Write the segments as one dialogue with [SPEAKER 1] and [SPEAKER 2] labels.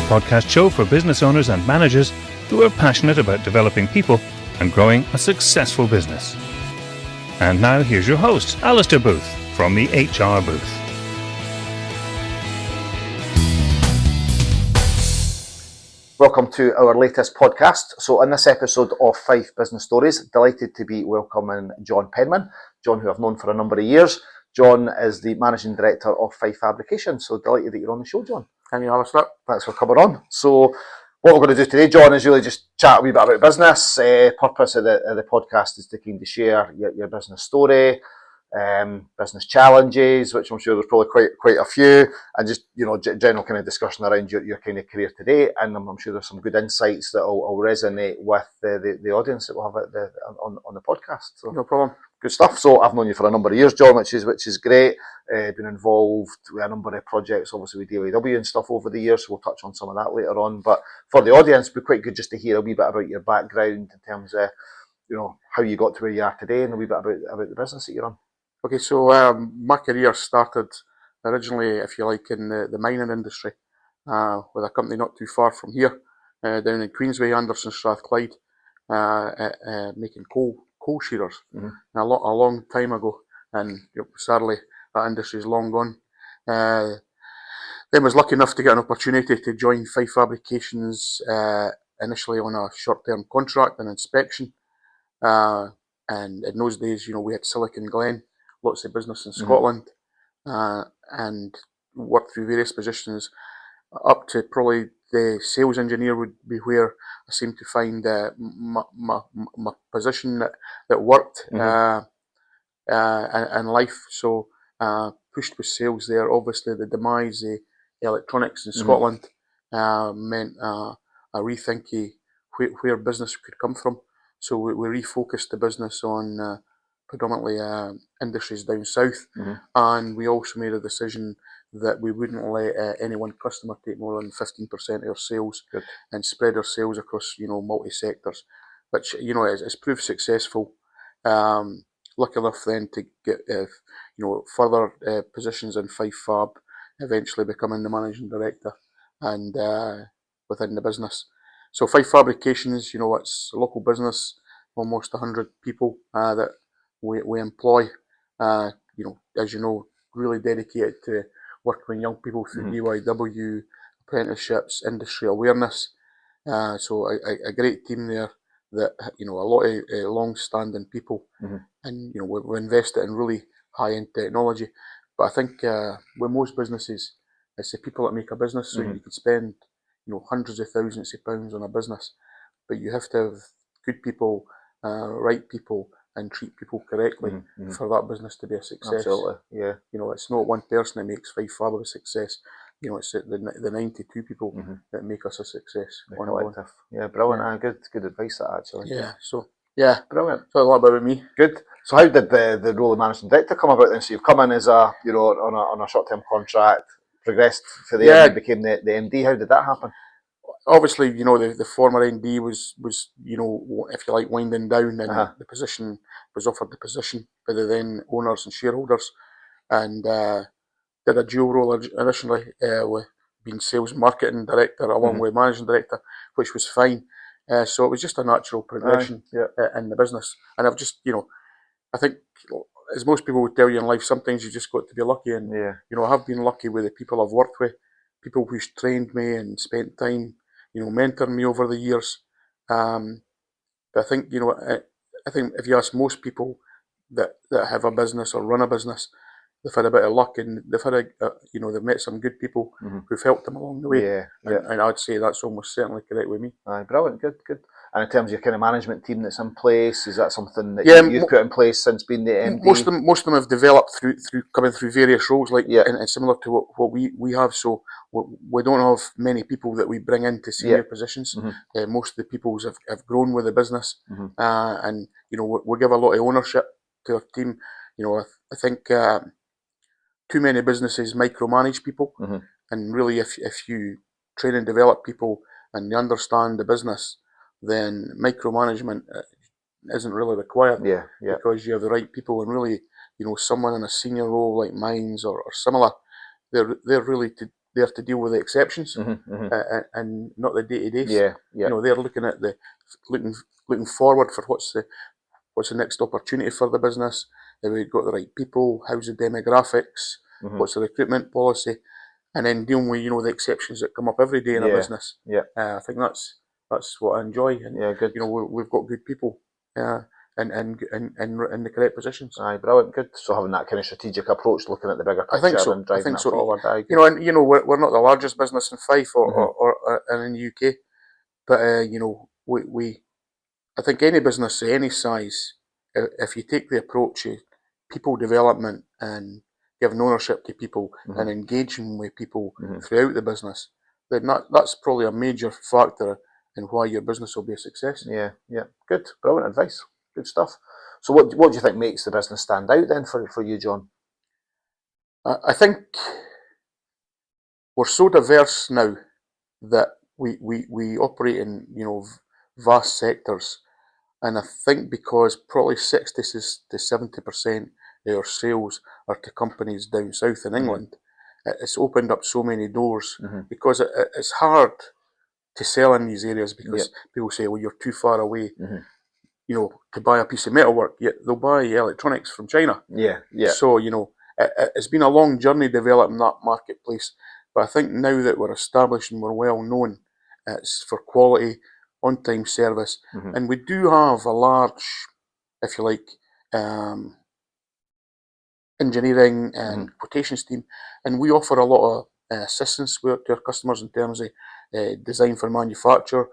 [SPEAKER 1] podcast show for business owners and managers who are passionate about developing people and growing a successful business. And now here's your host, Alistair Booth from the HR Booth.
[SPEAKER 2] Welcome to our latest podcast. So in this episode of Fife Business Stories, delighted to be welcoming John Penman. John, who I've known for a number of years. John is the Managing Director of Fife Fabrications. So delighted that you're on the show, John.
[SPEAKER 3] Thank you, Alistair.
[SPEAKER 2] Thanks for coming on. So what we're going to do today, John, is really just chat a wee bit about business. Purpose of the podcast is to kind of share your business story, business challenges, which I'm sure there's probably quite a few, and just general kind of discussion around your kind of career today. And I'm sure there's some good insights that will resonate with the audience that we'll have on the podcast. So
[SPEAKER 3] no problem.
[SPEAKER 2] Good stuff. So I've known you for a number of years, John, which is great. Been involved with a number of projects, obviously with DLAW and stuff over the years. So we'll touch on some of that later on. But for the audience, it'd be quite good just to hear a wee bit about your background in terms of how you got to where you are today, and a wee bit about the business that you're on.
[SPEAKER 3] Okay, so my career started originally, if you like, in the mining industry with a company not too far from here, down in Queensway, Anderson, Strathclyde, making coal shearers.
[SPEAKER 2] Mm-hmm.
[SPEAKER 3] A long time ago, and sadly that industry is long gone. Then was lucky enough to get an opportunity to join Fife Fabrications initially on a short-term contract and inspection. And in those days, we had Silicon Glen, lots of business in Scotland, and worked through various positions up to probably the sales engineer would be where I seemed to find my position that worked in life. So pushed with sales there. Obviously, the demise of electronics in Scotland meant a rethink of where business could come from. So we refocused the business on predominantly industries down south, and we also made a decision that we wouldn't let any one customer take more than 15% of our sales.
[SPEAKER 2] Good.
[SPEAKER 3] And spread our sales across multi-sectors, which has proved successful. Lucky enough then to get further positions in Fife Fab, eventually becoming the managing director and within the business. So Fife Fabrications, it's a local business, almost 100 people that we employ. As you know, really dedicated to working with young people through DYW, apprenticeships, industry awareness. So a great team there that, a lot of long-standing people. And, we invested in really high-end technology. But I think with most businesses, it's the people that make a business. So you could spend, hundreds of thousands of pounds on a business, but you have to have good people, right people, and treat people correctly for that business to be a success.
[SPEAKER 2] Absolutely, yeah.
[SPEAKER 3] It's not one person that makes Fife Fab a success. It's the 92 people that make us a success.
[SPEAKER 2] Collective. Yeah, brilliant. Good advice that actually.
[SPEAKER 3] Yeah, so yeah,
[SPEAKER 2] brilliant.
[SPEAKER 3] So a lot about me.
[SPEAKER 2] Good. So how did the role of managing director come about then? So you've come in as on a short-term contract, progressed for the end, became the MD. How did that happen?
[SPEAKER 3] Obviously, the former MD was if you like, winding down, and the position was offered the position by the then owners and shareholders, and did a dual role initially with being sales marketing director along with managing director, which was fine. So it was just a natural progression in the business, and I've just I think, as most people would tell you in life, sometimes you just got to be lucky, and I have been lucky with the people I've worked with, people who's trained me and spent time mentoring me over the years. But I think I think if you ask most people that have a business or run a business, they've had a bit of luck, and they've had they've met some good people who've helped them along the way. And I'd say that's almost certainly correct with me.
[SPEAKER 2] Brilliant, good. And in terms of your kind of management team that's in place, is that something that you've put in place since being the MD?
[SPEAKER 3] Most of them have developed through coming through various roles, and similar to what we have. So we don't have many people that we bring into senior positions. Most of the people have grown with the business, and we give a lot of ownership to our team. I think too many businesses micromanage people, and really, if you train and develop people and they understand the business, then micromanagement isn't really required. Because you have the right people, and really, someone in a senior role like mine or similar, they're really to there to deal with the exceptions and not the day-to-days. They're looking at looking forward for what's the next opportunity for the business. Have we got the right people? How's the demographics? What's the recruitment policy? And then dealing with the exceptions that come up every day in a business. I think that's what I enjoy. And
[SPEAKER 2] good.
[SPEAKER 3] We've got good people. And in the correct positions.
[SPEAKER 2] Aye, brilliant, good. So having that kind of strategic approach, looking at the bigger picture,
[SPEAKER 3] I think so.
[SPEAKER 2] and driving that
[SPEAKER 3] so.
[SPEAKER 2] forward. Aye,
[SPEAKER 3] We're not the largest business in Fife or in the UK, but I think any business of any size, if you take the approach of people development and giving ownership to people and engaging with people throughout the business, then that's probably a major factor in why your business will be a success.
[SPEAKER 2] Yeah, good, brilliant advice, good stuff. So what do you think makes the business stand out then for you, John?
[SPEAKER 3] I think we're so diverse now that we operate in vast sectors, and I think because probably 60 to 70% of our sales are to companies down south in England, it's opened up so many doors because it's hard to sell in these areas because people say, well, you're too far away. To buy a piece of metalwork, yet they'll buy electronics from China. So, it's been a long journey developing that marketplace. But I think now that we're established and we're well known, it's for quality, on-time service. And we do have a large, if you like, engineering and quotations team. And we offer a lot of assistance to our customers in terms of design for manufacture,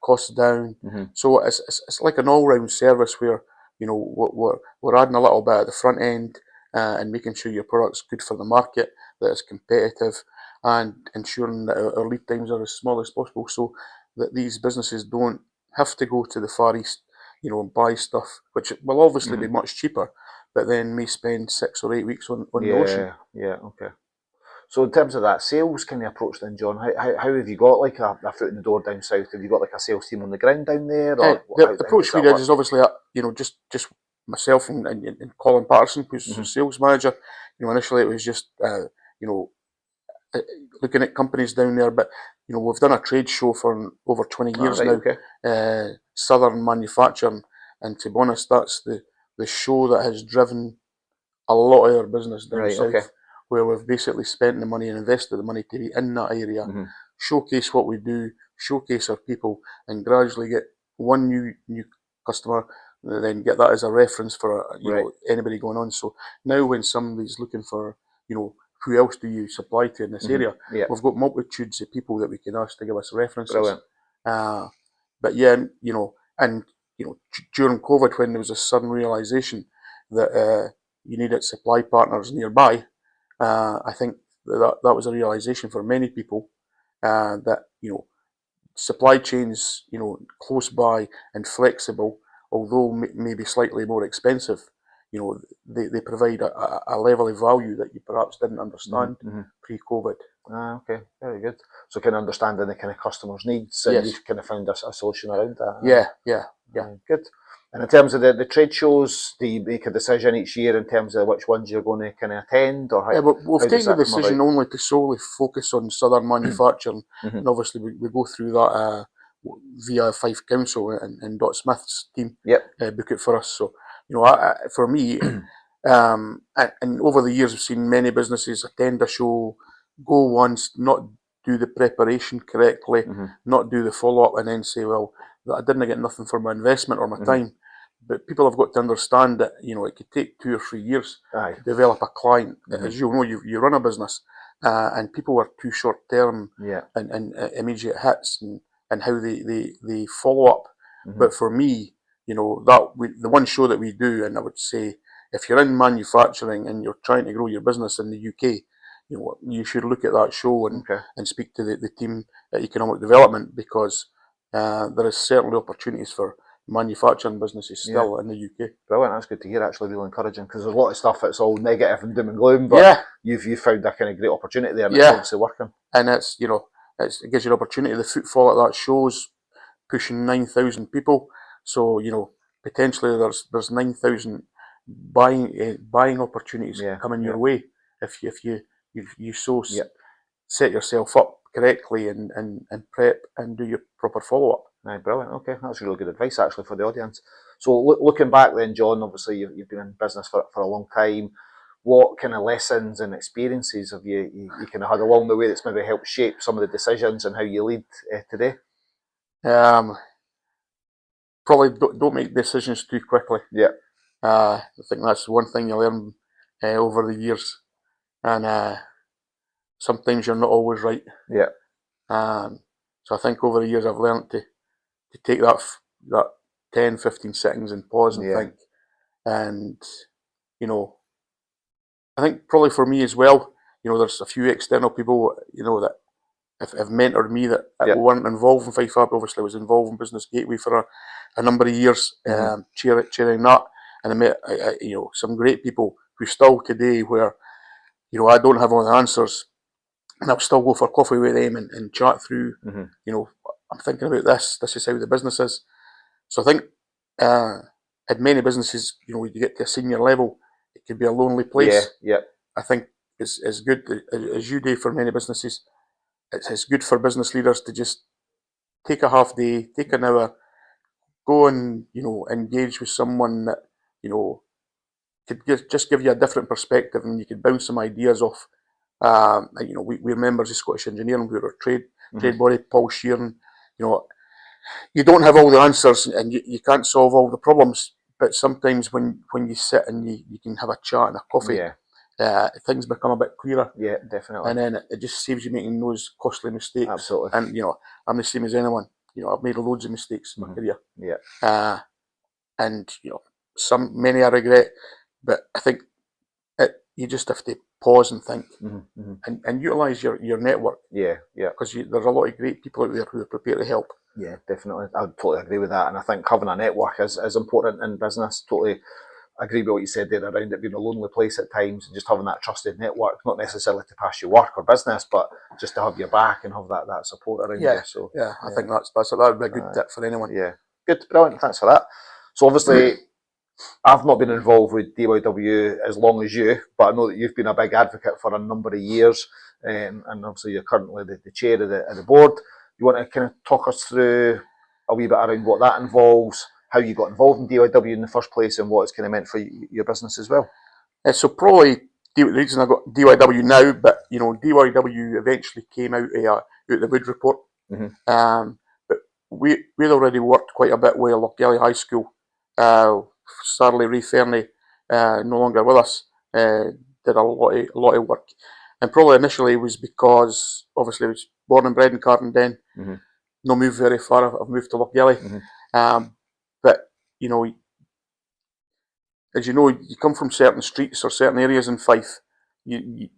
[SPEAKER 3] costs down. So it's like an all-round service where we're adding a little bit at the front end and making sure your product's good for the market, that it's competitive, and ensuring that our lead times are as small as possible, so that these businesses don't have to go to the Far East, and buy stuff, which will obviously be much cheaper, but then may spend 6 or 8 weeks on the ocean.
[SPEAKER 2] Okay. So in terms of that sales kind of approach then, John, how have you got like a foot in the door down south? Have you got like a sales team on the ground down there? Or
[SPEAKER 3] the approach we did is obviously, just myself and Colin Patterson, who's the sales manager. Initially it was just, looking at companies down there, but we've done a trade show for over 20 years now, Southern Manufacturing, and to be honest, that's the show that has driven a lot of our business down south, where we've basically spent the money and invested the money to be in that area, showcase what we do, showcase our people, and gradually get one new customer, and then get that as a reference for anybody going on. So now when somebody's looking for, who else do you supply to in this area, we've got multitudes of people that we can ask to give us references.
[SPEAKER 2] Brilliant.
[SPEAKER 3] But yeah, and during COVID, when there was a sudden realization that you needed supply partners nearby, I think that was a realization for many people, that supply chains, close by and flexible, although maybe slightly more expensive, they provide a level of value that you perhaps didn't understand pre-COVID.
[SPEAKER 2] Okay, very good. So kind of understanding the kind of customer's needs, and you've kind of found a solution around that.
[SPEAKER 3] Yeah.
[SPEAKER 2] Good. And in terms of the trade shows, do you make a decision each year in terms of which ones you're going to kind of attend, or how?
[SPEAKER 3] We've taken the decision only to solely focus on Southern Manufacturing, and obviously we go through that via Fife Council and Dot Smith's team book it for us. So for me, and over the years, I've seen many businesses attend a show, go once, not do the preparation correctly, not do the follow-up, and then say, well, I didn't get nothing for my investment or my time. But people have got to understand that it could take 2 or 3 years to develop a client. As you know, you run a business, and people are too short term and immediate hits and how they follow up. But for me, the one show that we do, and I would say, if you're in manufacturing and you're trying to grow your business in the UK, you should look at that show and speak to the team at economic development, because there is certainly opportunities for manufacturing businesses still in the UK.
[SPEAKER 2] Brilliant, that's good to hear, actually, really encouraging, because there's a lot of stuff that's all negative and doom and gloom, but you've found a kind of great opportunity there, and it's obviously working.
[SPEAKER 3] And it's, it gives you an opportunity. The footfall at that show's pushing 9,000 people, so potentially there's 9,000 buying opportunities coming your way if you set yourself up correctly and prep and do your proper follow-up.
[SPEAKER 2] Aye, brilliant. Okay, that's really good advice actually for the audience. So looking back then, John, obviously you've been in business for a long time. What kind of lessons and experiences have you kind of had along the way that's maybe helped shape some of the decisions and how you lead today?
[SPEAKER 3] Probably don't make decisions too quickly.
[SPEAKER 2] Yeah.
[SPEAKER 3] I think that's one thing you learn over the years, and sometimes you're not always right.
[SPEAKER 2] Yeah.
[SPEAKER 3] So I think over the years I've learned to take that 10, 15 seconds and pause and think. And, you know, I think probably for me as well, you know, there's a few external people, you know, that have mentored me that weren't involved in Fife Fab. Obviously, I was involved in Business Gateway for a number of years, chairing that. And I met, you know, some great people who still today where, you know, I don't have all the answers, and I'll still go for coffee with them and chat through, you know, I'm thinking about this is how the business is. So I think at many businesses, you know, when you get to a senior level, it can be a lonely place.
[SPEAKER 2] Yeah.
[SPEAKER 3] I think it's good, as you do for many businesses, it's good for business leaders to just take a half day, take an hour, go and, you know, engage with someone that, you know, could just give you a different perspective, and you could bounce some ideas off. You know, we members of Scottish Engineering, we were a trade body, Paul Sheeran. You know, you don't have all the answers and you can't solve all the problems, but sometimes when you sit and you can have a chat and a coffee, things become a bit clearer.
[SPEAKER 2] Yeah, definitely.
[SPEAKER 3] And then it just saves you making those costly mistakes.
[SPEAKER 2] Absolutely.
[SPEAKER 3] And, you know, I'm the same as anyone. You know, I've made loads of mistakes in my career.
[SPEAKER 2] Yeah.
[SPEAKER 3] And, you know, many I regret, but I think you just have to pause and think and utilise your network.
[SPEAKER 2] Yeah.
[SPEAKER 3] Because there's a lot of great people out there who are prepared to help.
[SPEAKER 2] Yeah, definitely. I totally agree with that. And I think having a network is important in business. Totally agree with what you said there around it being a lonely place at times, and just having that trusted network, not necessarily to pass your work or business, but just to have your back and have that support around you. So
[SPEAKER 3] I think that would be a good tip for anyone.
[SPEAKER 2] Yeah. Good, brilliant. Thanks for that. So obviously I've not been involved with DYW as long as you, but I know that you've been a big advocate for a number of years, and obviously you're currently the chair of the board. You want to kind of talk us through a wee bit around what that involves, how you got involved in DYW in the first place, and what it's kind of meant for your business as well?
[SPEAKER 3] So probably the reason I got DYW now, but you know, DYW eventually came out of the Wood Report. But we'd already worked quite a bit with Lochgelly High School. Sadly, Ray Fernie, no longer with us, did a lot of work. And probably initially was because obviously I was born and bred in Carndon, no moved very far. I've moved to Lochgelly. But you know, as you know, you come from certain streets or certain areas in Fife. You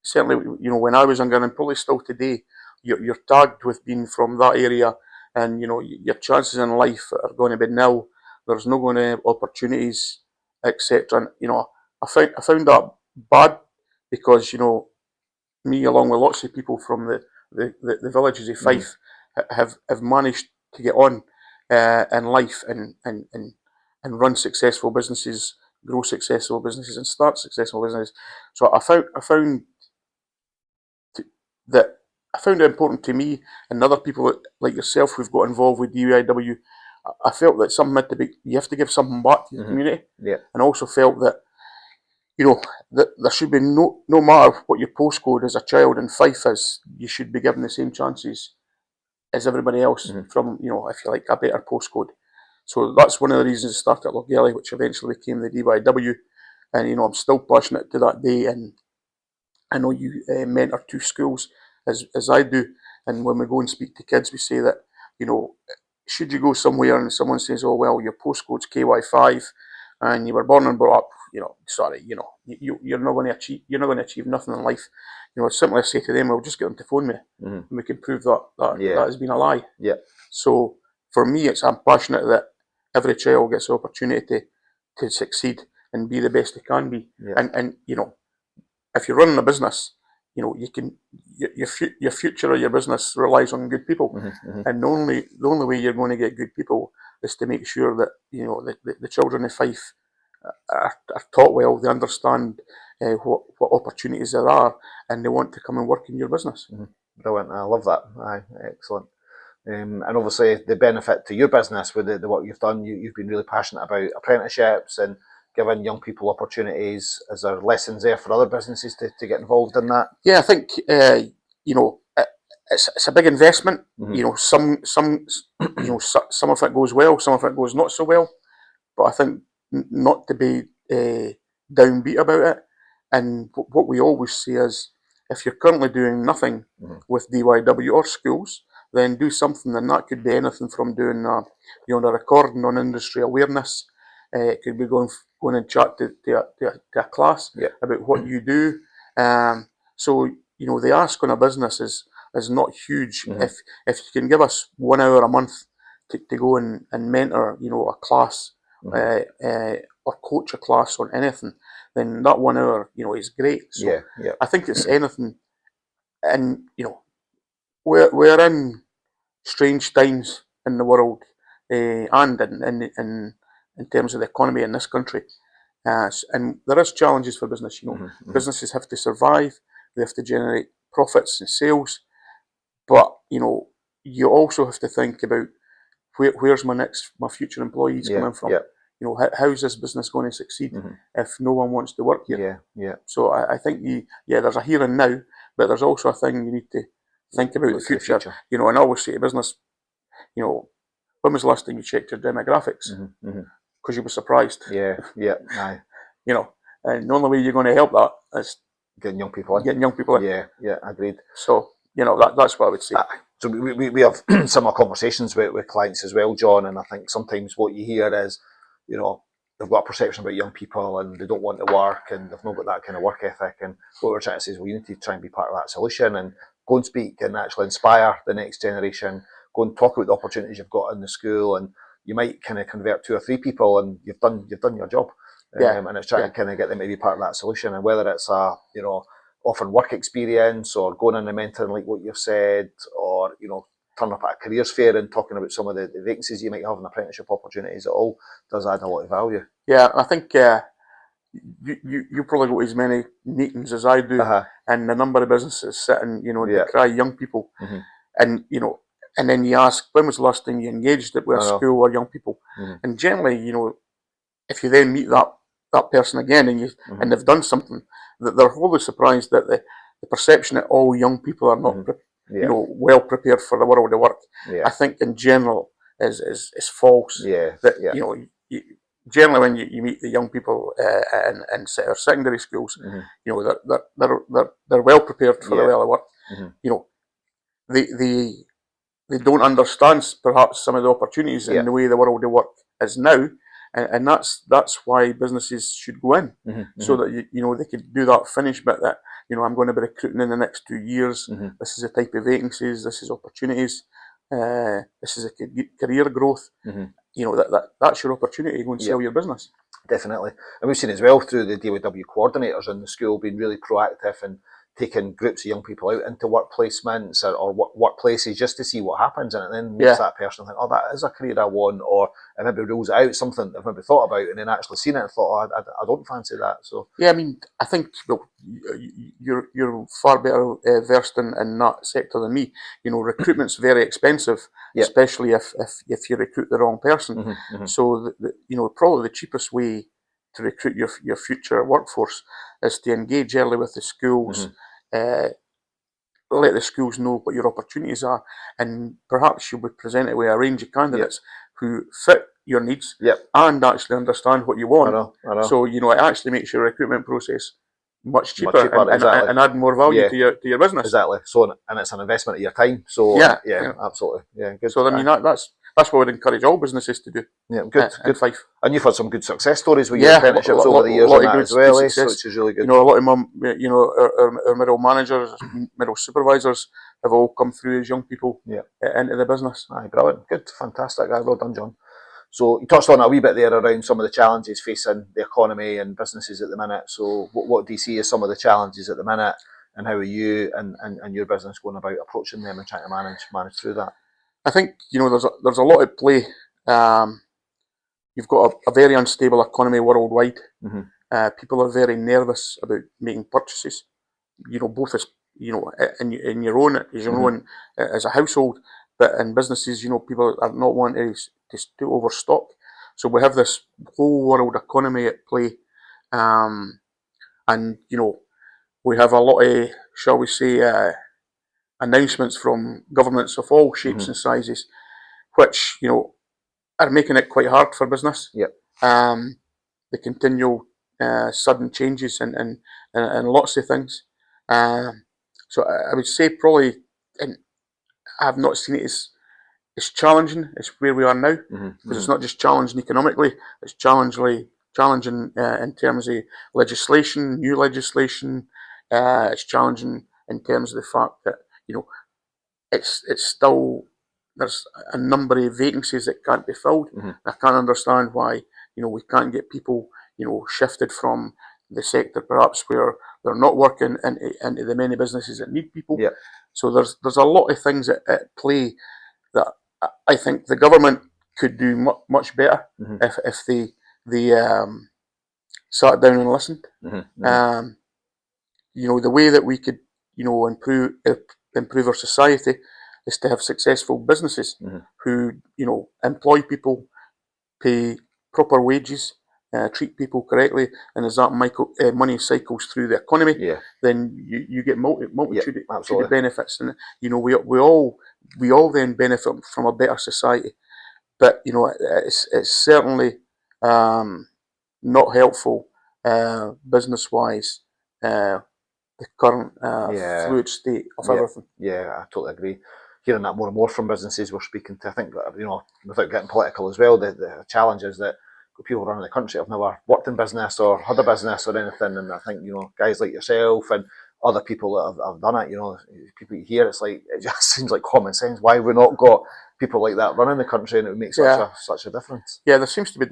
[SPEAKER 3] certainly, you know, when I was younger, and probably still today, you're tagged with being from that area, and you know your chances in life are going to be nil. There's no going to opportunities, etc. And you know, I found that bad because, you know, me along with lots of people from the villages of Fife have managed to get on in life and run successful businesses, grow successful businesses, and start successful businesses. So I found it important to me and other people like yourself who've got involved with DIW. I felt that you have to give something back to the community, and also felt that, you know, that there should be no matter what your postcode as a child in Fife is, you should be given the same chances as everybody else from, you know, if you like, a better postcode. So that's one of the reasons I started at Lochgelly, which eventually became the DYW. And, you know, I'm still passionate to that day. And I know you mentor two schools as I do. And when we go and speak to kids, we say that, you know, should you go somewhere and someone says, oh, well, your postcode's KY5 and you were born and brought up, you know, sorry, you know, you're not going to achieve nothing in life. You know, simply say to them, well, just get them to phone me and we can prove that has been a lie.
[SPEAKER 2] Yeah.
[SPEAKER 3] So for me, I'm passionate that every child gets the opportunity to succeed and be the best they can be. And you know, if you're running a business, you know, you can your future of your business relies on good people, and the only way you're going to get good people is to make sure that, you know, the children of Fife are taught well, they understand what opportunities there are, and they want to come and work in your business.
[SPEAKER 2] Brilliant. I love that. Aye, excellent. And obviously the benefit to your business with the work you've done, you've been really passionate about apprenticeships and giving young people opportunities. Is there lessons there for other businesses to get involved in that?
[SPEAKER 3] Yeah, I think it's a big investment. Some some of it goes well, some of it goes not so well. But I think not to be downbeat about it. And what we always say is, if you're currently doing nothing with DYW or schools, then do something, and that could be anything from doing a recording on industry awareness. It could be going and chat to a class about what you do. So the ask on a business is not huge. If you can give us 1 hour a month to go and mentor a class or coach a class on anything, then that 1 hour is great. So I think it's anything. And we're in strange times in the world, and in terms of the economy in this country, and there is challenges for business. Businesses have to survive, they have to generate profits and sales, but you also have to think about where's my future employees coming from. How's this business going to succeed if no one wants to work here? So I think there's a here and now, but there's also a thing you need to think about the future. And I always say to business, when was the last time you checked your demographics? Because you'll be surprised.
[SPEAKER 2] Aye.
[SPEAKER 3] And the only way you're going to help that is
[SPEAKER 2] getting young people in. Agreed.
[SPEAKER 3] So that's what I would say.
[SPEAKER 2] So we have similar conversations with clients as well, John, and I think sometimes what you hear is, they've got a perception about young people and they don't want to work and they've not got that kind of work ethic. And what we're trying to say is, well, you need to try and be part of that solution and go and speak and actually inspire the next generation. Go and talk about the opportunities you've got in the school, and you might kind of convert 2 or 3 people, and you've done your job. And it's trying to kind of get them to be part of that solution. And whether it's often work experience or going in and mentoring, like what you've said, or turning up at a careers fair and talking about some of the vacancies you might have in apprenticeship opportunities, it all does add a lot of value.
[SPEAKER 3] Yeah, I think you probably go to as many meetings as I do, and the number of businesses sitting, they cry young people, and and then you ask, when was the last time you engaged with a school or young people? And generally, if you then meet that person again and they've done something, that they're wholly surprised that the perception that all young people are not well prepared for the world of work, I think in general is false. Generally when you meet the young people in our secondary schools, they're well prepared for the world of work. They don't understand perhaps some of the opportunities in the way the world of work is now. And that's why businesses should go in, so that they could do that finish bit that I'm going to be recruiting in the next 2 years. This is the type of vacancies. This is opportunities. This is a career growth. That's your opportunity to go and sell your business.
[SPEAKER 2] Definitely, and we've seen as well through the DYW coordinators in the school being really proactive and taking groups of young people out into work placements or workplaces just to see what happens, and it then makes that person think, oh, that is a career I want, or it maybe rules out something they've maybe thought about and then actually seen it and thought, oh, I don't fancy that. So
[SPEAKER 3] I think you're far better versed in that sector than me. Recruitment's very expensive, especially if you recruit the wrong person. So probably the cheapest way to recruit your future workforce is to engage early with the schools. Let the schools know what your opportunities are, and perhaps you'll be presented with a range of candidates who fit your needs and actually understand what you want.
[SPEAKER 2] I know.
[SPEAKER 3] So it actually makes your recruitment process much cheaper,
[SPEAKER 2] exactly.
[SPEAKER 3] and add more value to your business.
[SPEAKER 2] Exactly. So, and it's an investment of your time. So absolutely. Yeah, good.
[SPEAKER 3] So that's what I would encourage all businesses to do.
[SPEAKER 2] Yeah, good.
[SPEAKER 3] Good. Fife.
[SPEAKER 2] And you've had some good success stories with your apprenticeships over the years, as well, which is really good.
[SPEAKER 3] A lot of them, our middle managers, middle supervisors have all come through as young people into the business.
[SPEAKER 2] Aye, brilliant. Good, fantastic. Well done, John. So you touched on a wee bit there around some of the challenges facing the economy and businesses at the minute. So what do you see as some of the challenges at the minute, and how are you and your business going about approaching them and trying to manage through that?
[SPEAKER 3] I think there's a lot at play. You've got a very unstable economy worldwide. People are very nervous about making purchases. Both as in your own as a household, but in businesses, people are not wanting to overstock. So we have this whole world economy at play, and we have a lot of, shall we say, announcements from governments of all shapes and sizes, which are making it quite hard for business.
[SPEAKER 2] Yep.
[SPEAKER 3] The continual sudden changes and lots of things. So I would say probably, and I have not seen it as challenging as where we are now, because it's not just challenging economically, it's challenging in terms of legislation, new legislation. It's challenging in terms of the fact that it's still, there's a number of vacancies that can't be filled. I can't understand why we can't get people shifted from the sector perhaps where they're not working into the many businesses that need people.
[SPEAKER 2] Yep.
[SPEAKER 3] So there's a lot of things at play that I think the government could do much better if they sat down and listened. The way that we could improve our society is to have successful businesses who employ people, pay proper wages, treat people correctly, and as that money cycles through the economy, then you get multitude of benefits, and we all then benefit from a better society. But it's certainly not helpful business wise. The current fluid state of everything.
[SPEAKER 2] Yeah, I totally agree. Hearing that more and more from businesses we're speaking to, I think that, without getting political as well, the challenge is that people running the country have never worked in business or had a business or anything, and I think guys like yourself and other people that have done it, people you hear, it's like, it just seems like common sense. Why have we not got people like that running the country, and it would make such a difference?
[SPEAKER 3] Yeah, there seems to be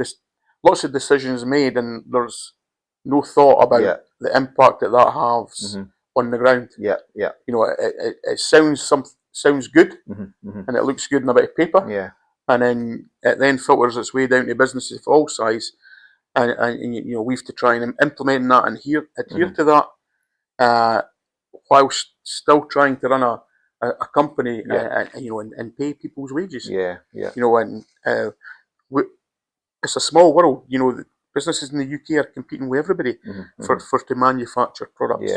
[SPEAKER 3] lots of decisions made, and there's no thought about the impact that has on the ground. It sounds good, and it looks good in a bit of paper. And then it then filters its way down to businesses of all size, and we have to try and implement that and adhere to that, whilst still trying to run a company, and pay people's wages. And it's a small world. Businesses in the UK are competing with everybody for to manufacture products.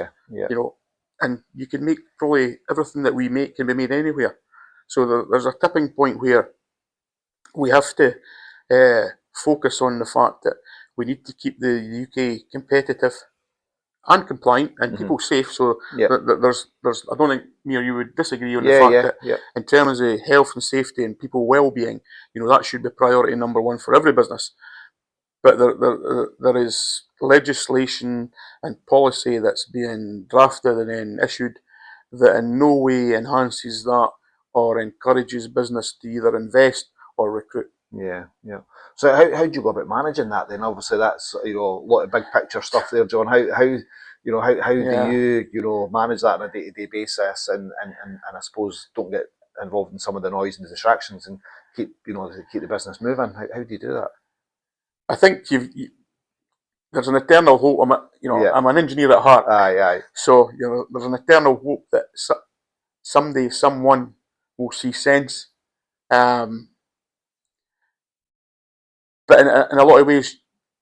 [SPEAKER 3] And you can make probably everything that we make can be made anywhere. So there's a tipping point where we have to focus on the fact that we need to keep the UK competitive and compliant and people safe. So there's I don't think me or you would disagree on the fact that in terms of health and safety and people well-being, that should be priority number one for every business. But there is legislation and policy that's being drafted and then issued that in no way enhances that or encourages business to either invest or recruit.
[SPEAKER 2] So how do you go about managing that then? Obviously that's a lot of big picture stuff there, John. How do you manage that on a day-to-day basis and I suppose don't get involved in some of the noise and the distractions and keep the business moving? How do you do that?
[SPEAKER 3] I think there's an eternal hope. I'm an engineer at heart.
[SPEAKER 2] Aye.
[SPEAKER 3] So there's an eternal hope that someday someone will see sense. But in a lot of ways,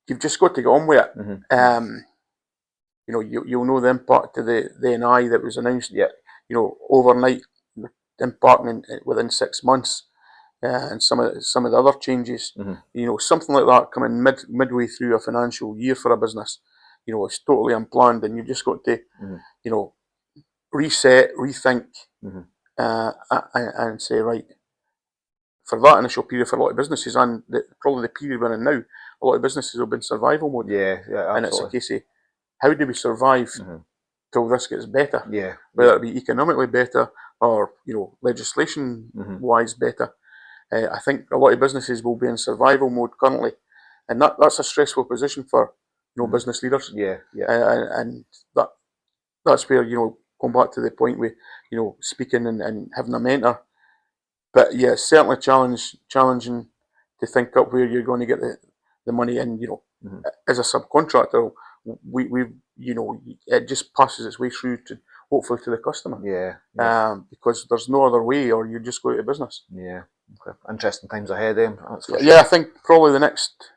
[SPEAKER 3] you've just got to get on with it. You'll know the impact of the NI that was announced. Overnight, impacting within 6 months. And some of the other changes, something like that coming midway through a financial year for a business, it's totally unplanned, and you've just got to, reset, rethink, and say, right, for that initial period for a lot of businesses, and probably the period we're in now, a lot of businesses have been survival mode. And it's a case of how do we survive till this gets better? Whether it be economically better or legislation wise better. I think a lot of businesses will be in survival mode currently, and that's a stressful position for business leaders. And that's where going back to the point with speaking and having a mentor. But it's certainly challenging to think up where you're going to get the money in. As a subcontractor, we it just passes its way through to hopefully to the customer. Because there's no other way, or you just go out of business.
[SPEAKER 2] Okay. Interesting times ahead, then. That's for
[SPEAKER 3] sure. I think probably the next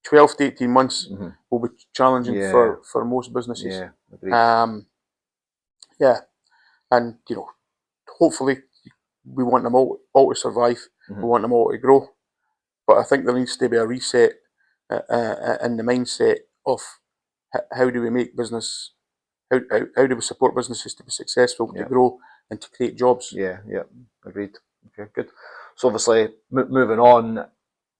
[SPEAKER 3] 12 to 18 months will be challenging for most businesses.
[SPEAKER 2] Agreed.
[SPEAKER 3] And hopefully we want them all to survive. We want them all to grow, but I think there needs to be a reset in the mindset of how do we make business, how do we support businesses to be successful, to grow, and to create jobs.
[SPEAKER 2] Agreed. Okay, good. So obviously, moving on,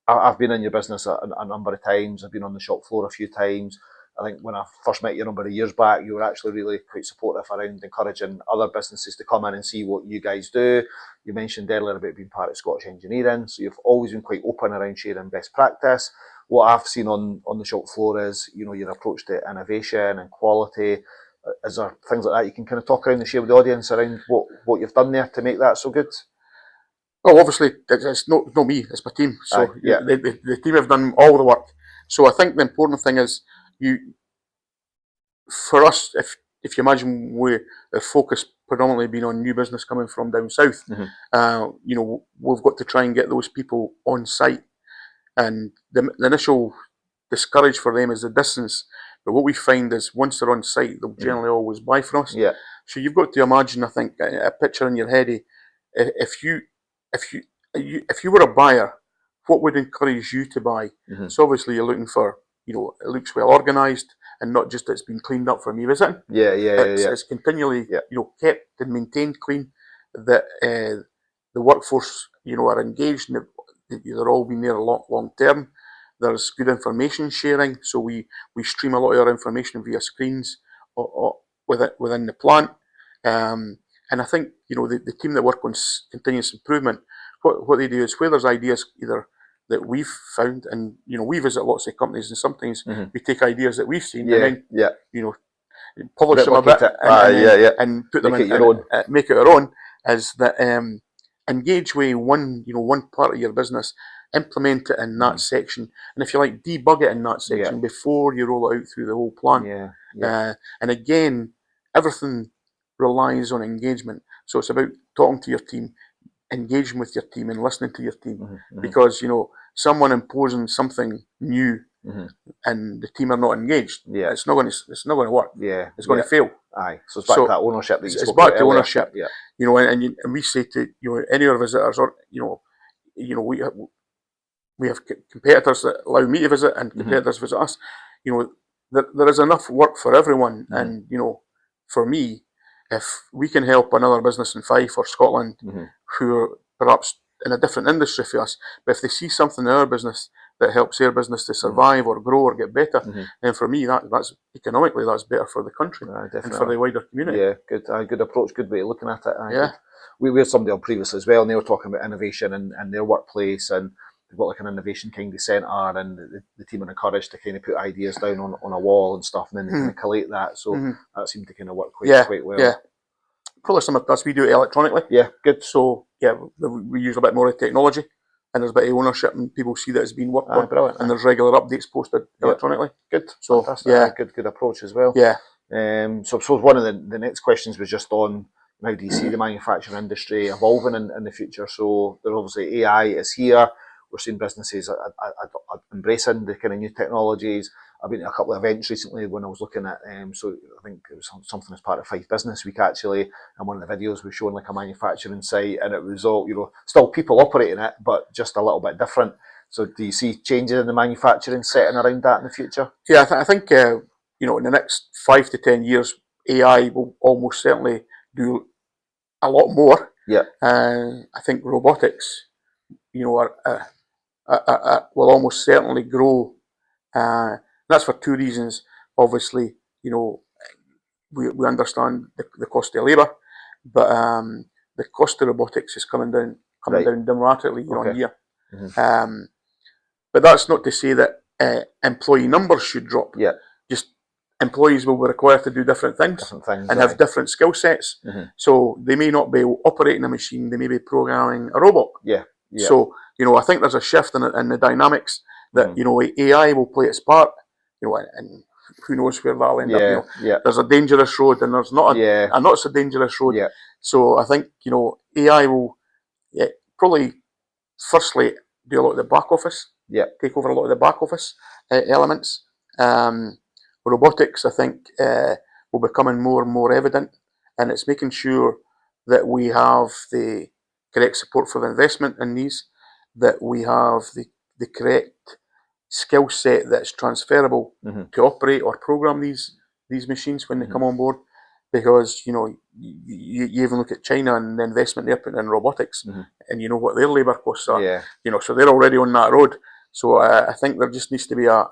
[SPEAKER 2] I've been in your business a number of times. I've been on the shop floor a few times. I think when I first met you a number of years back, you were actually really quite supportive around encouraging other businesses to come in and see what you guys do. You mentioned earlier about being part of Scottish Engineering, so you've always been quite open around sharing best practice. What I've seen on the shop floor is, your approach to innovation and quality. Is there things like that you can kind of talk around and share with the audience around what you've done there to make that so good?
[SPEAKER 3] Well, obviously, it's not me, it's my team. So the team have done all the work. So I think the important thing is, for us, if you imagine the focus predominantly being on new business coming from down south, we've got to try and get those people on site. And the initial discourage for them is the distance. But what we find is once they're on site, they'll generally always buy from us. So you've got to imagine, I think, a picture in your head. If you were a buyer, what would encourage you to buy? So obviously you're looking for, it looks well organised and not just it's been cleaned up for me visiting. It's continually, kept and maintained clean. That the workforce, are engaged and they're all been there long term. There's good information sharing, so we stream a lot of our information via screens or within the plant. And I think, the team that work on continuous improvement, what they do is where there's ideas either that we've found, and, we visit lots of companies, and sometimes we take ideas that we've seen and then, polish them a bit and put them in your own. Make it our own, is that engage with one part of your business, implement it in that section, and if you like, debug it in that section before you roll it out through the whole plant. And again, everything relies on engagement. So it's about talking to your team, engaging with your team, and listening to your team. Because someone imposing something new and the team are not engaged, it's not going to work. It's going to fail.
[SPEAKER 2] So it's back to that ownership.
[SPEAKER 3] It's back to ownership. And we say to any of our visitors, or we have competitors that allow me to visit and competitors visit us. There is enough work for everyone, and for me, if we can help another business in Fife or Scotland who are perhaps in a different industry for us, but if they see something in our business that helps their business to survive or grow or get better, then for me that's economically that's better for the country and for the wider community.
[SPEAKER 2] Good approach, good way of looking at it. We had somebody on previously as well, and they were talking about innovation and their workplace, and they've got like an innovation kind of centre, and the team are encouraged to kind of put ideas down on a wall and stuff, and then they kind of collate that. So that seemed to kind of work quite well.
[SPEAKER 3] Probably some of us, we do it electronically.
[SPEAKER 2] Good.
[SPEAKER 3] So we use a bit more of technology, and there's a bit of ownership, and people see that it's been worked on.
[SPEAKER 2] Brilliant.
[SPEAKER 3] And there's regular updates posted electronically.
[SPEAKER 2] Good.
[SPEAKER 3] So
[SPEAKER 2] fantastic. Good approach as well. So I suppose one of the next questions was just on how do you see the manufacturing industry evolving in the future? So there's obviously AI is here. We're seeing businesses embracing the kind of new technologies. I've been to a couple of events recently when I was looking at, so I think it was something as part of Fife Business Week actually, and one of the videos was showing like a manufacturing site, and it was all, still people operating it, but just a little bit different. So do you see changes in the manufacturing setting around that in the future?
[SPEAKER 3] I think, in the next 5 to 10 years, AI will almost certainly do a lot more. I think robotics, will almost certainly grow. That's for two reasons. Obviously, we understand the cost of labour, but the cost of robotics is coming down dramatically year on year. But that's not to say that employee numbers should drop. Just employees will be required to do different things and have different skill sets. So they may not be operating a machine; they may be programming a robot. So I think there's a shift in the dynamics that AI will play its part. And who knows where that'll end up. You know,
[SPEAKER 2] yeah,
[SPEAKER 3] there's a dangerous road, and there's not
[SPEAKER 2] yeah,
[SPEAKER 3] a not so dangerous road.
[SPEAKER 2] yeah,
[SPEAKER 3] So I think, you know, AI will probably firstly do a lot of the back office,
[SPEAKER 2] yeah,
[SPEAKER 3] take over a lot of the back office elements. Robotics, I think, will be becoming more and more evident, and it's making sure that we have the correct support for the investment in these, that we have the correct skill set that's transferable
[SPEAKER 2] mm-hmm.
[SPEAKER 3] to operate or program these machines when they come on board. Because, you know, you even look at China and the investment they're putting in robotics, and you know what their labour costs are.
[SPEAKER 2] Yeah.
[SPEAKER 3] You know, so they're already on that road. So I think there just needs to be a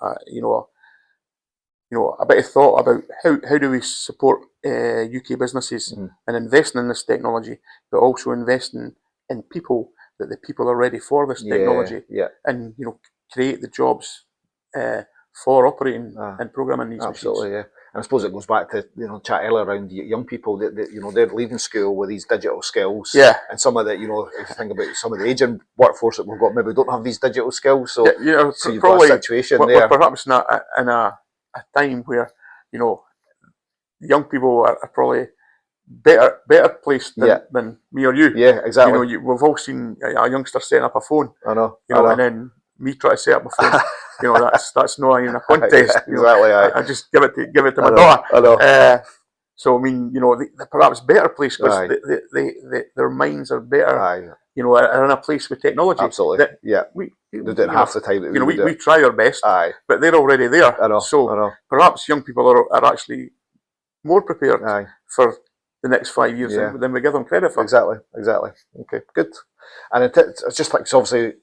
[SPEAKER 3] bit of thought about how do we support UK businesses and investing in this technology, but also investing in people, that the people are ready for this technology, and, you know, create the jobs for operating and programming these
[SPEAKER 2] Absolutely,
[SPEAKER 3] machines.
[SPEAKER 2] yeah. And I suppose it goes back to, you know, chat earlier around young people that you know, they're leaving school with these digital skills.
[SPEAKER 3] Yeah.
[SPEAKER 2] And some of the, you know, if you think about some of the aging workforce that we've got, maybe don't have these digital skills. So, so you've got a situation
[SPEAKER 3] we're
[SPEAKER 2] there.
[SPEAKER 3] Perhaps not in a time where, you know, young people are probably better placed than me or you.
[SPEAKER 2] Yeah, exactly.
[SPEAKER 3] You know, we've all seen a youngster setting up a phone.
[SPEAKER 2] I know.
[SPEAKER 3] You know, and then me try to set up a phone. You know, that's not even a contest.
[SPEAKER 2] Yeah, exactly.
[SPEAKER 3] I just give it to my
[SPEAKER 2] daughter. I know.
[SPEAKER 3] So I mean, you know, they're perhaps better placed because their minds are better.
[SPEAKER 2] Aye.
[SPEAKER 3] You know, are in a place with technology.
[SPEAKER 2] Absolutely.
[SPEAKER 3] That
[SPEAKER 2] they're doing half the time that we do.
[SPEAKER 3] We try our best.
[SPEAKER 2] Aye.
[SPEAKER 3] But they're already there.
[SPEAKER 2] I know.
[SPEAKER 3] So perhaps young people are actually more prepared for the next 5 years than we give them credit for.
[SPEAKER 2] Exactly. Okay, good. And it's just like, so obviously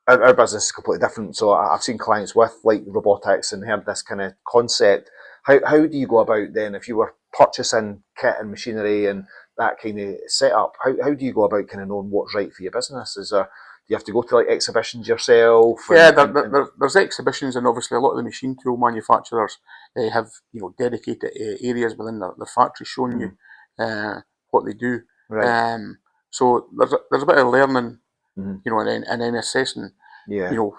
[SPEAKER 2] our business is completely different. So I've seen clients with like robotics and heard this kind of concept. How do you go about then if you were purchasing kit and machinery and that kind of setup? How do you go about kind of knowing what's right for your business? Do you have to go to like exhibitions yourself?
[SPEAKER 3] There's exhibitions, and obviously a lot of the machine tool manufacturers have, you know, dedicated areas within the factory showing you what they do.
[SPEAKER 2] Right.
[SPEAKER 3] So there's a bit of learning, you know, and then assessing, you know,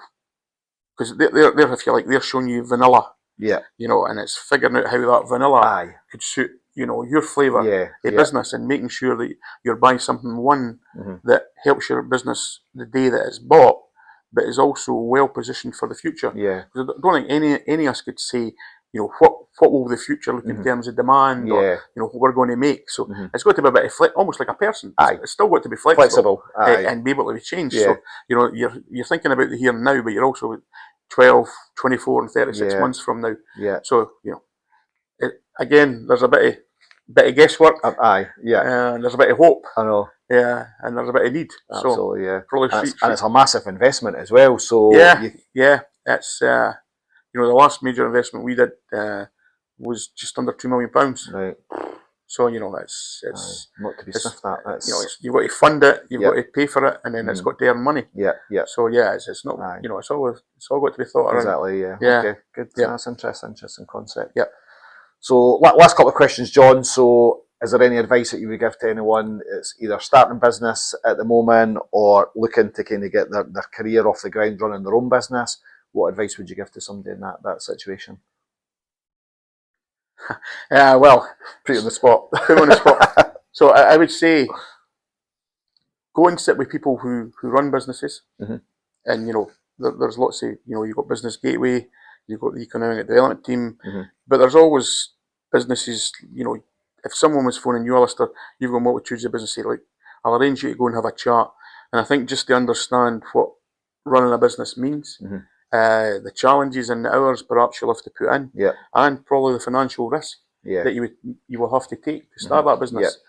[SPEAKER 3] because they're if you like, they're showing you vanilla, you know, and it's figuring out how that vanilla could suit, you know, your flavour, your business, and making sure that you're buying something that helps your business the day that it's bought, but is also well positioned for the future. Because I don't think any of us could say, you know, what will the future look in terms of demand, or, you know, what we're going to make. So it's got to be a bit of almost like a person. It's still got to be flexible. And be able to be changed. So, you know, you're thinking about the here and now, but you're also 12, 24 and 36 months from now. So, you know, again, there's a bit of guesswork. And there's a bit of hope.
[SPEAKER 2] I know.
[SPEAKER 3] And there's a bit of need.
[SPEAKER 2] Absolutely,
[SPEAKER 3] so,
[SPEAKER 2] and it's a massive investment as well. So
[SPEAKER 3] it's you know, the last major investment we did was just under £2 million.
[SPEAKER 2] Right.
[SPEAKER 3] So, you know, it's
[SPEAKER 2] not to be sniffed at.
[SPEAKER 3] You know, you've got to fund it, you've got to pay for it, and then it's got to earn money. So it's not. You know, it's all got to be thought around.
[SPEAKER 2] Exactly. Okay. Good. That's interesting concept. So last couple of questions, John. So is there any advice that you would give to anyone that's either starting business at the moment or looking to kind of get their career off the ground running their own business? What advice would you give to somebody in that situation?
[SPEAKER 3] Well,
[SPEAKER 2] put you on the spot.
[SPEAKER 3] So I would say go and sit with people who run businesses, and, you know, there's lots of, you know, you've got Business Gateway, you've got the Economic Development Team, but there's always businesses, you know, if someone was phoning you, Alistair, you've got multitudes of businesses, like, I'll arrange you to go and have a chat. And I think just to understand what running a business means, the challenges and the hours perhaps you'll have to put in, and probably the financial risk that you will have to take to start that business.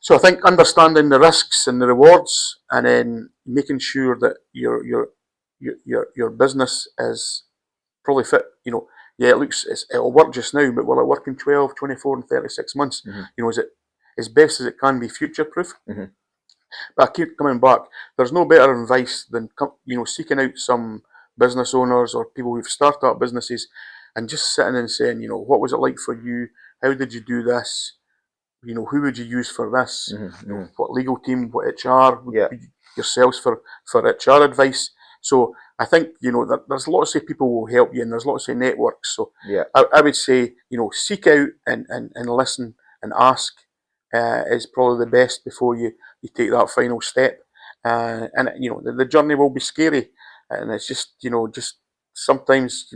[SPEAKER 3] So I think understanding the risks and the rewards, and then making sure that your business is probably fit. You know, it'll work just now, but will it work in 12, 24 and 36 months? You know, is it as best as it can be future proof? But I keep coming back. There's no better advice than, you know, seeking out some business owners or people who've started up businesses and just sitting and saying, you know, what was it like for you? How did you do this? You know, who would you use for this? You know, what legal team, what HR, yourselves for HR advice. So I think, there's lots of people who will help you, and there's lots of networks. So
[SPEAKER 2] Yeah.
[SPEAKER 3] I would say, seek out and listen and ask is probably the best before you take that final step. And the journey will be scary, and it's just sometimes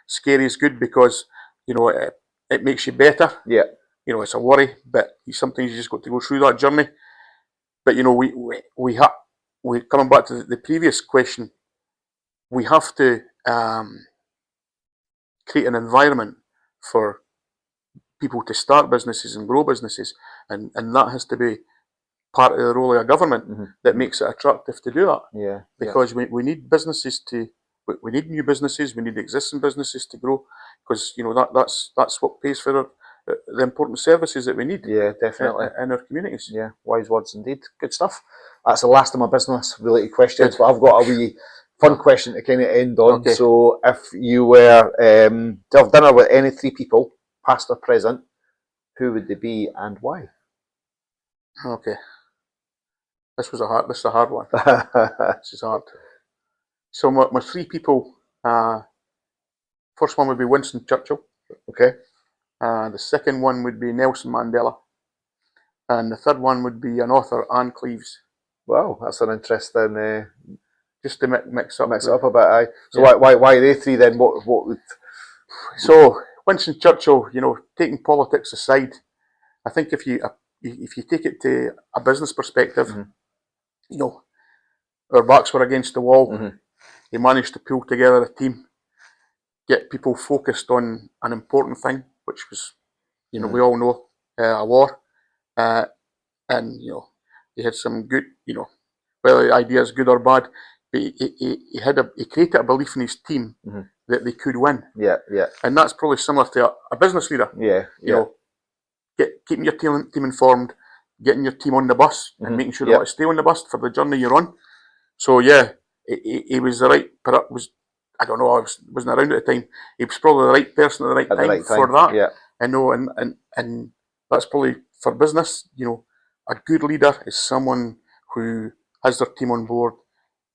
[SPEAKER 3] scary is good because it makes you better.
[SPEAKER 2] Yeah.
[SPEAKER 3] It's a worry, but sometimes you just got to go through that journey. But we coming back to the previous question, we have to create an environment for people to start businesses and grow businesses, and that has to be part of the role of a government that makes it attractive to do that.
[SPEAKER 2] Yeah.
[SPEAKER 3] Because we need businesses we need new businesses, we need existing businesses to grow, because that's what pays for the important services that we need.
[SPEAKER 2] Yeah, definitely.
[SPEAKER 3] In our communities.
[SPEAKER 2] Yeah, wise words indeed. Good stuff. That's the last of my business related questions, but I've got a wee fun question to kind of end on.
[SPEAKER 3] Okay.
[SPEAKER 2] So, if you were to have dinner with any 3 people, past or present, who would they be and why?
[SPEAKER 3] Okay. This is a hard one. This is hard. So my 3 people, first one would be Winston Churchill.
[SPEAKER 2] Okay.
[SPEAKER 3] The second one would be Nelson Mandela. And the third one would be an author, Anne Cleves.
[SPEAKER 2] Wow, that's an interesting.
[SPEAKER 3] Just to mix it
[SPEAKER 2] up a bit. Aye. So
[SPEAKER 3] yeah.
[SPEAKER 2] why are they 3 then? What would?
[SPEAKER 3] So Winston Churchill, taking politics aside, I think if you take it to a business perspective, our backs were against the wall. He managed to pull together a team, get people focused on an important thing, which was, we all know, a war. And he had some good, whether the idea is good or bad, but he created a belief in his team that they could win.
[SPEAKER 2] Yeah.
[SPEAKER 3] And that's probably similar to a business leader.
[SPEAKER 2] Yeah.
[SPEAKER 3] Keeping your team informed, getting your team on the bus, and making sure they want to stay on the bus for the journey you're on. So yeah, he was the right. I don't know. I wasn't around at the time. He was probably the right person at the right time for that.
[SPEAKER 2] Yeah.
[SPEAKER 3] I know, and that's probably for business. A good leader is someone who has their team on board,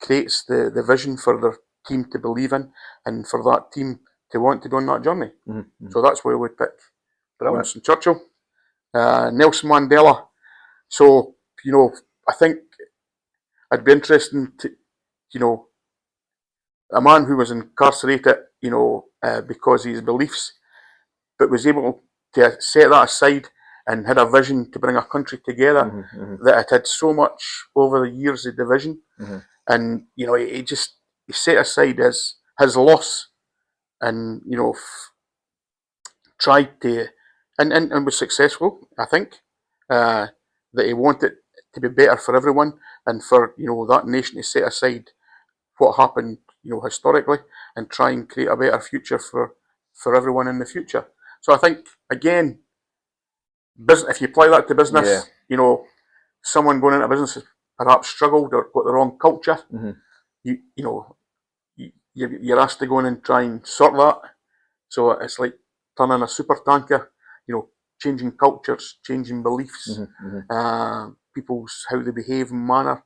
[SPEAKER 3] creates the vision for their team to believe in, and for that team to want to go on that journey. So that's where we would pick. Winston Churchill, Nelson Mandela. So I think it'd be interesting to a man who was incarcerated, because of his beliefs, but was able to set that aside and had a vision to bring a country together that it had so much over the years of division. And he set aside his loss, and tried to and was successful, I think, that he wanted to be better for everyone, and for that nation to set aside what happened historically and try and create a better future for everyone in the future. So I think, again, if you apply that to business, someone going into business has perhaps struggled or got the wrong culture, you're asked to go in and try and sort that. So it's like turning a super tanker, changing cultures, changing beliefs, people's how they behave and manner.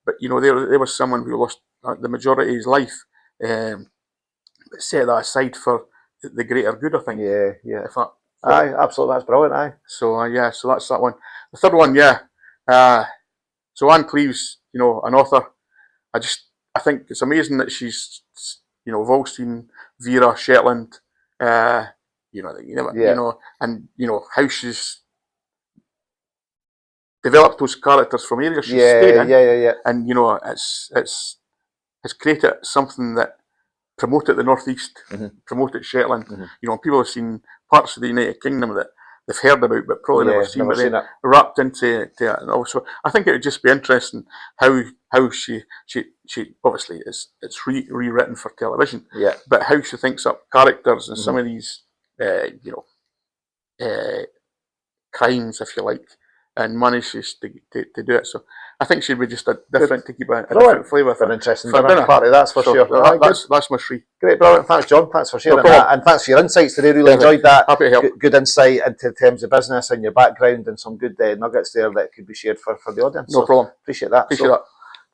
[SPEAKER 3] But there was someone who lost the majority of his life, but set that aside for the greater good, I think.
[SPEAKER 2] Yeah. Aye, absolutely, that's brilliant. Aye.
[SPEAKER 3] So so that's that one. The third one, so Anne Cleves, an author. I think it's amazing that she's, we've all seen Vera, Shetland, and how she's developed those characters from areas she's stayed in.
[SPEAKER 2] Yeah.
[SPEAKER 3] And it's created something that promoted the Northeast, promoted Shetland. People have seen parts of the United Kingdom that they've heard about, but probably never seen it wrapped into it. And also, I think it would just be interesting how she obviously it's rewritten for television, but how she thinks up characters and some of these crimes, if you like, and manages to do it. So I think she'd be just a different, to keep a different flavour for
[SPEAKER 2] an interesting
[SPEAKER 3] dinner
[SPEAKER 2] party, that's for sure.
[SPEAKER 3] That's my 3.
[SPEAKER 2] Great, brilliant. Thanks, John. Thanks for sharing that, and thanks for your insights today. Really enjoyed that.
[SPEAKER 3] Happy to help.
[SPEAKER 2] Good insight into terms of business and your background, and some good nuggets there that could be shared for the audience.
[SPEAKER 3] No problem.
[SPEAKER 2] Appreciate that.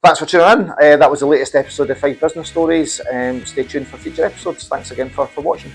[SPEAKER 2] Thanks for tuning in. That was the latest episode of Fife Business Stories. Stay tuned for future episodes. Thanks again for watching.